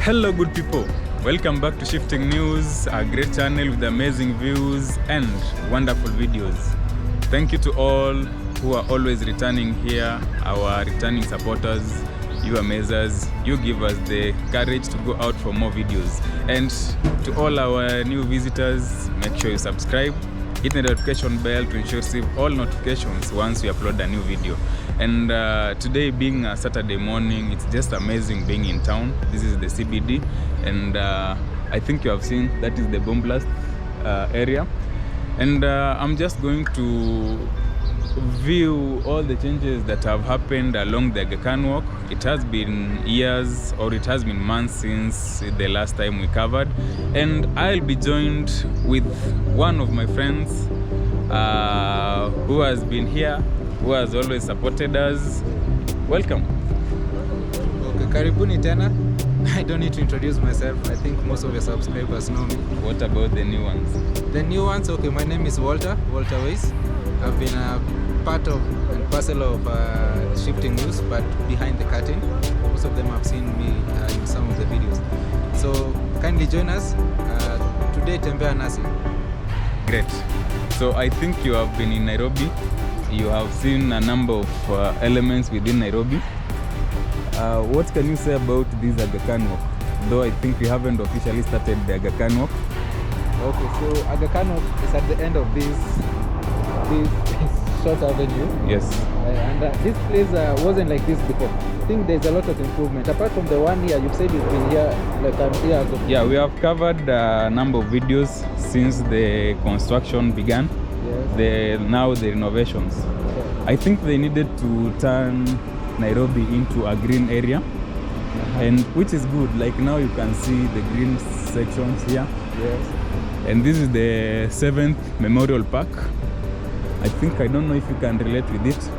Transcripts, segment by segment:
Hello good people, welcome back to Shifting News, a great channel with amazing views and wonderful videos. Thank you to all who are always returning here, our returning supporters, you amazers. You give us the courage to go out for more videos. And to all our new visitors, make sure you subscribe, hit the notification bell to ensure you receive all notifications once we upload a new video. And today being a Saturday morning, it's just amazing being in town. This is the CBD, and I think you have seen that is the bomb blast area. And I'm just going to view all the changes that have happened along the Aga Khan Walk. It has been years, or it has been months since the last time we covered, and I'll be joined with one of my friends who has been here, who has always supported us. Welcome. Okay, karibuni tena. I don't need to introduce myself. I think most of your subscribers know me. What about the new ones? The new ones, okay, my name is Walter Weiss. I've been a part of and parcel of Shifting News, but behind the curtain. Most of them have seen me in some of the videos. So kindly join us today. Tembea nasi. Great. So I think you have been in Nairobi. You have seen a number of elements within Nairobi. What can you say about this Aga Khan Walk? Though I think we haven't officially started the Aga Khan Walk. Okay, so Aga Khan Walk is at the end of this short avenue. Yes. And this place wasn't like this before. I think there's a lot of improvement. Apart from the 1 year, you've said you've been here like a year ago. Yeah, we have covered a number of videos since the construction began. Yes. Now the renovations. Okay. I think they needed to turn Nairobi into a green area, and which is good. Like now you can see the green sections here. Yes. And this is the 7th Memorial Park. I don't know if you can relate with it.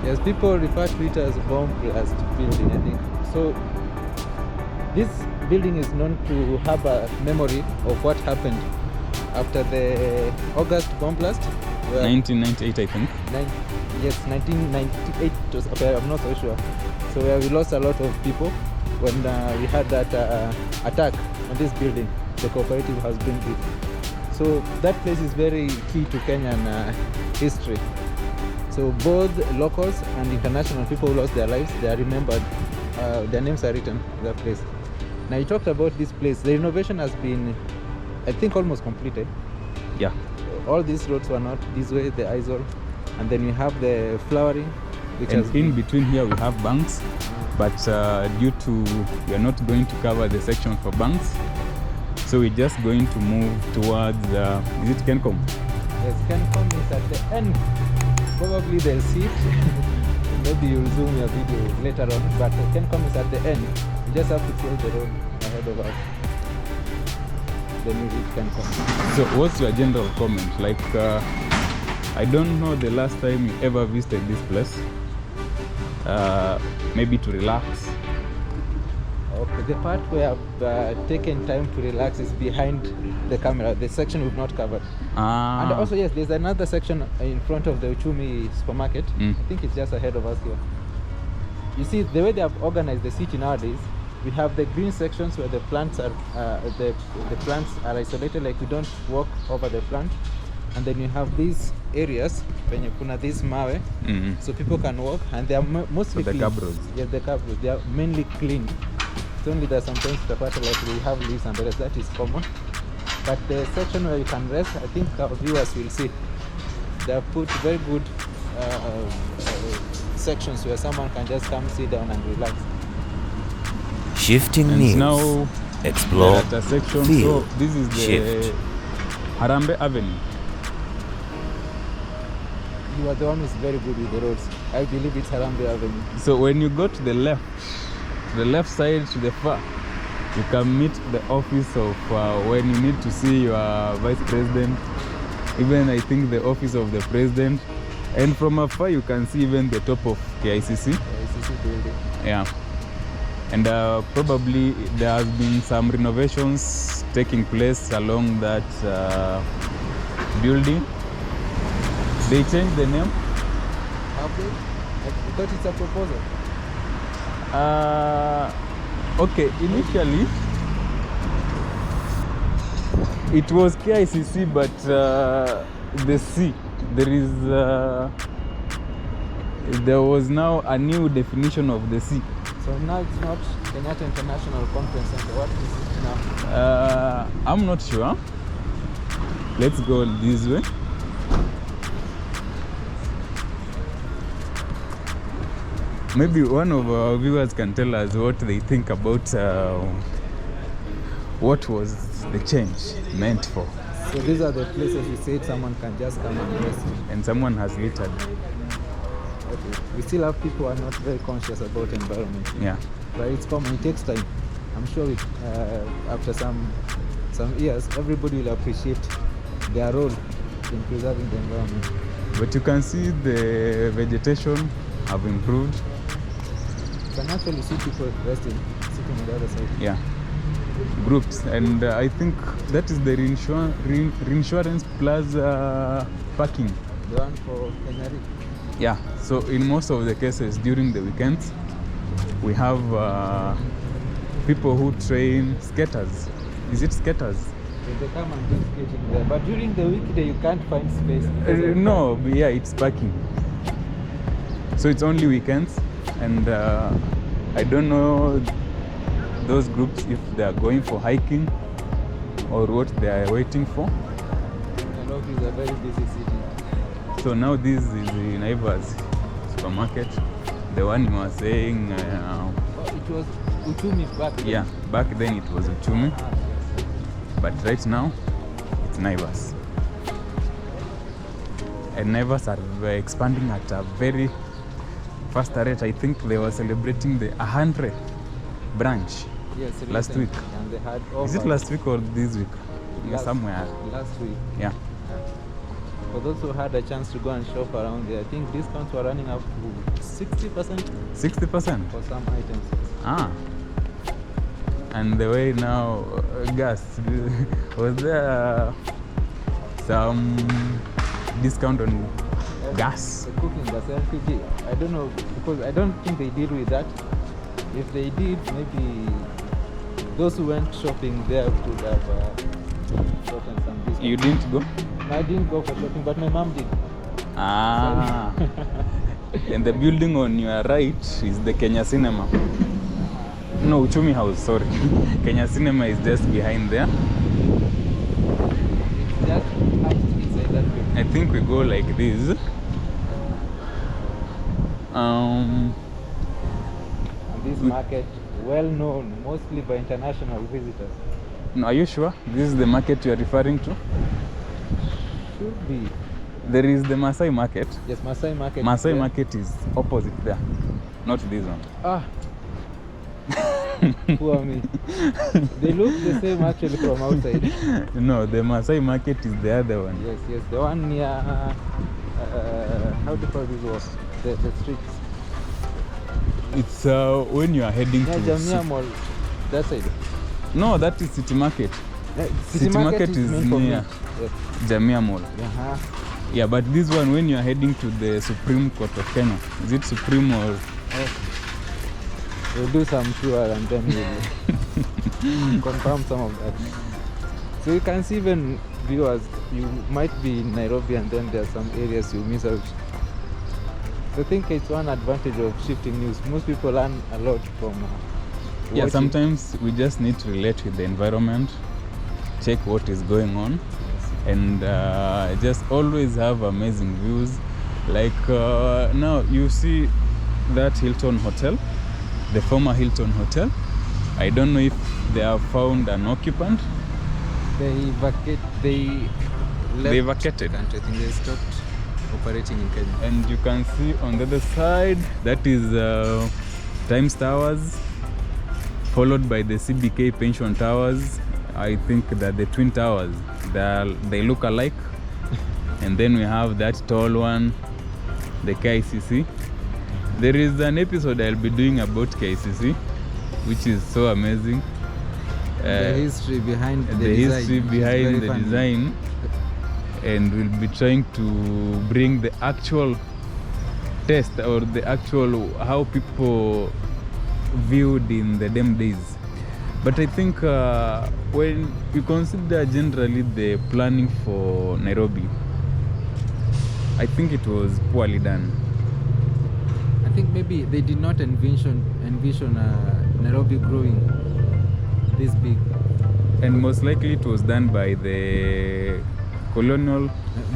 Yes, people refer to it as bomb blast building, I think. So this building is known to have a memory of what happened after the August bomb blast. 1998, I think. 1998. Okay, I'm not so sure. So we lost a lot of people when we had that attack on this building. The cooperative has been built. So that place is very key to Kenyan history. So both locals and international people who lost their lives, they are remembered. Their names are written in that place. Now you talked about this place. The renovation has been, I think, almost completed. Yeah. All these roads were not this way, the isol, and then we have the flowering, which and has in between here we have banks, but due to we are not going to cover the section for banks, so we're just going to move towards is it Kencom? Yes, Kencom is at the end. Probably they'll see it. Maybe you'll zoom your video later on, but Kencom is at the end. You just have to follow the road ahead of us. Then we reach Kencom. So what's your general comment? Like I don't know the last time you ever visited this place. Maybe to relax. Okay, the part where I've taken time to relax is behind the camera, the section we've not covered. And also, yes, there's another section in front of the Uchumi supermarket. I think it's just ahead of us here. You see, the way they have organized the city nowadays, we have the green sections where the plants are the plants are isolated, like we don't walk over the plant. And then you have these areas when you put this mawe, so people can walk, and they are mostly so the clean. curb roads. Yes, the curb roads. They are mainly clean. It's only that sometimes the part like we have leaves and the rest, that is common. But the section where you can rest, I think our viewers will see. They have put very good sections where someone can just come sit down and relax. Shifting And News. now Explore. we're at a section. Feel. So this is the Shift. Harambee Avenue. You are the one who's very good with the roads. I believe it's Harambee Avenue. So when you go to the left side to the far, you can meet the office of when you need to see your vice president, even I think the office of the president, and from afar you can see even the top of KICC. KICC building. Yeah. And probably there has been some renovations taking place along that building. They changed the name. Have they? I thought it's a proposal. Okay, initially It was KICC, but the sea. There was now a new definition of the sea. So now it's not Kenyatta International Conference Center. What is it now? I'm not sure. Let's go this way. Maybe one of our viewers can tell us what they think about what was the change meant for. So these are the places you said someone can just come and rest. And someone has littered. Okay. We still have people who are not very conscious about environment. Yeah. But it's common, it takes time. I'm sure after some years, everybody will appreciate their role in preserving the environment. But you can see the vegetation have improved. You can actually see people resting, sitting on the other side. Yeah. Groups, and I think that is the reinsurance plaza parking. The one for Kenyari. Yeah, so in most of the cases during the weekends we have people who train skaters. Is it skaters? So they come and do skating there, but during the weekday you can't find space. No, yeah, it's parking. So it's only weekends, and I don't know those groups if they are going for hiking or what they are waiting for. Nairobi is a very busy city. So now this is the Naivas supermarket, the one you were saying. It was Uchumi back then. Yeah, back then it was Uchumi, but right now it's Naivas. And Naivas are expanding at a very fast rate. I think they were celebrating the 100th branch. Yes, last week. And they had Is it last week or this week? Somewhere. Last week. Yeah. For those who had a chance to go and shop around there, I think discounts were running up to 60%. 60%? For some items. Ah. And the way now, gas, was there some discount on gas? The cooking gas, LPG. I don't know, because I don't think they deal with that. If they did, maybe those who went shopping there could have gotten some discount. You didn't go? I didn't go for shopping, but my mom did. Ah. And the building on your right is the Kenya Cinema. No, Uchumi House, sorry. Kenya Cinema is just behind there. It's just inside that building. I think we go like this. This market, well known mostly by international visitors. No, are you sure this is the market you are referring to? Should be. There is the Masai market. Yes, Masai market. Masai market is opposite there, not this one. Ah. Poor me. They look the same actually from outside. No, the Masai market is the other one. Yes, yes, the one near how do you call this was the streets? It's when you are heading to Jamia Mall, that side. No, that is City Market. City Market is near Jamia Mall. Uh-huh. Yeah, but this one when you are heading to the Supreme Court of Kenya. Is it Supreme or? We'll do some tour and then we'll confirm some of that. So you can see, even viewers, you might be in Nairobi and then there are some areas you miss out. I think it's one advantage of shifting news. Most people learn a lot from watching. Yeah, sometimes we just need to relate with the environment, check what is going on, and just always have amazing views. Like now you see that Hilton Hotel, the former Hilton Hotel. I don't know if they have found an occupant. They vacated. They vacated. Country. I think they stopped operating in Kenya. And you can see on the other side, that is Times Towers, followed by the CBK Pension Towers. I think that the Twin Towers, they look alike. And then we have that tall one, the KICC. There is an episode I'll be doing about KICC, which is so amazing. The history behind the design. History behind the design. And we'll be trying to bring the actual test or the actual how people viewed in the them days. But I think when you consider generally the planning for Nairobi, I think it was poorly done. I think maybe they did not envision Nairobi growing this big. And most likely it was done by the colonial.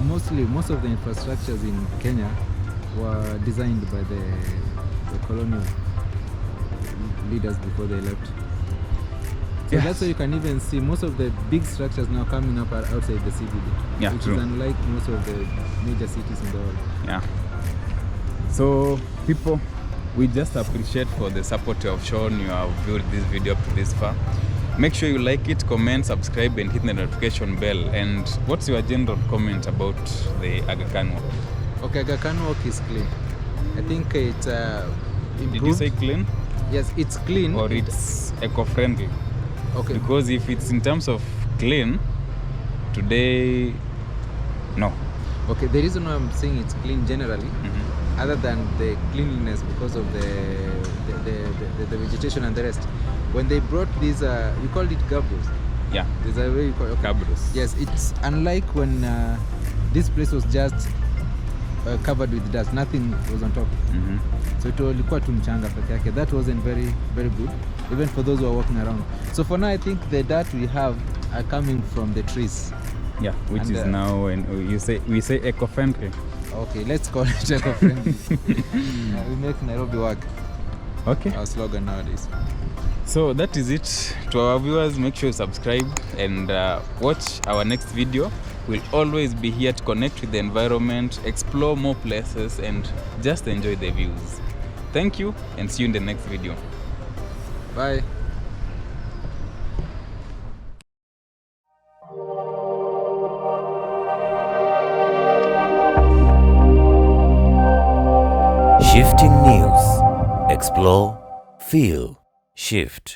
Most of the infrastructures in Kenya were designed by the colonial leaders before they left. So Yes. that's why you can even see most of the big structures now coming up are outside the CBD. Yeah, which true. is unlike most of the major cities in the world. Yeah. So people, we just appreciate for the support you have shown. You have viewed this video up to this far. Make sure you like it, comment, subscribe, and hit the notification bell. And what's your general comment about the Aga Khan Walk? Okay, Aga Khan Walk is clean. I think it's improved. Did you say clean? Yes, it's clean. Or it's eco-friendly? Okay. Because if it's in terms of clean, today, no. Okay, the reason why I'm saying it's clean generally, other than the cleanliness because of the vegetation and the rest, when they brought these, you called it gabros. Yeah. There's a way you call it. Okay. Gabros. Yes, it's unlike when this place was just covered with dust, nothing was on top. So it ilikuwa tu mchanga peke yake. That wasn't very good, even for those who are walking around. So for now, I think the dirt we have are coming from the trees. Yeah, which And, is now when we say eco-friendly. Okay, let's call it eco-friendly. We make Nairobi work. Okay. Our slogan nowadays. So that is it. To our viewers, make sure you subscribe and watch our next video. We'll always be here to connect with the environment, explore more places, and just enjoy the views. Thank you, and see you in the next video. Bye. Shifting News. Explore, feel, shift.